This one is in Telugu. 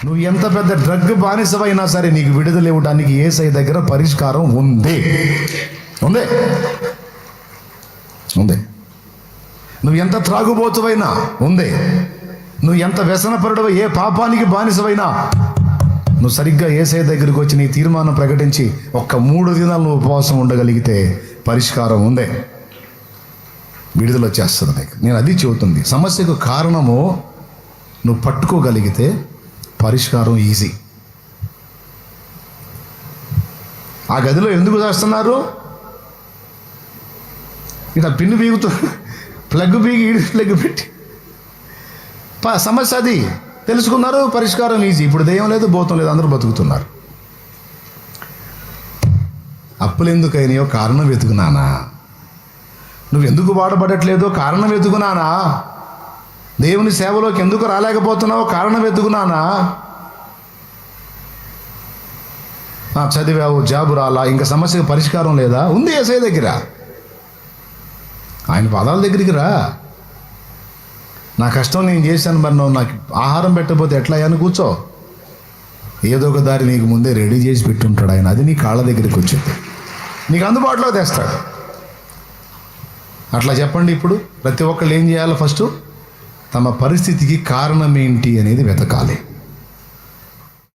నువ్వు ఎంత పెద్ద డ్రగ్ బానిసవైనా సరే నీకు విడుదల ఇవ్వడానికి యేసయ్య దగ్గర పరిష్కారం ఉంది. ఉంది ఉంది. నువ్వు ఎంత త్రాగుబోతువైనా ఉంది. నువ్వు ఎంత వ్యసనపరుడవ, ఏ పాపానికి బానిసవైనా నువ్వు సరిగ్గా యేసయ్య దగ్గరికి వచ్చి నీ తీర్మానం ప్రకటించి ఒక్క 3 దినాలు నువ్వు ఉపవాసం ఉండగలిగితే పరిష్కారం ఉంది, విడుదల వచ్చేస్తుంది నీకు. నేను అది చెబుతుంది. సమస్యకు కారణము నువ్వు పట్టుకోగలిగితే పరిష్కారం ఈజీ. ఆ గదిలో ఎందుకు చేస్తున్నారు? ఇట్లా పిన్ను బీగుతూ ప్లగ్ బీగి ఈడి ప్లగ్ పెట్టి సమస్య అది తెలుసుకున్నారు, పరిష్కారం ఈజీ. ఇప్పుడు దెయ్యం లేదు, భూతం లేదు, అందరూ బతుకుతున్నారు. అప్పులు ఎందుకైనాయో కారణం వెతుకునానా? నువ్వు ఎందుకు వాడబడట్లేదో కారణం వెతుకునానా? దేవుని సేవలోకి ఎందుకు రాలేకపోతున్నావో కారణం వెతుకునానా? చదివావు, జాబు రాలా, ఇంకా సమస్యకు పరిష్కారం లేదా? ఉంది యేసయ్య దగ్గర. ఆయన పాదాల దగ్గరికి రా. నా కష్టం నేను చేశాను, మరి నువ్వు నాకు ఆహారం పెట్టకపోతే ఎట్లా అని కూర్చో. ఏదో ఒక దారి నీకు ముందే రెడీ చేసి పెట్టుంటాడు ఆయన. అది నీ కాళ్ళ దగ్గరికి వచ్చింది, నీకు అందుబాటులో తెస్తాడు. అట్లా చెప్పండి. ఇప్పుడు ప్రతి ఒక్కళ్ళు ఏం చేయాలి? ఫస్ట్ తమ పరిస్థితికి కారణం ఏంటి అనేది వెతకాలి.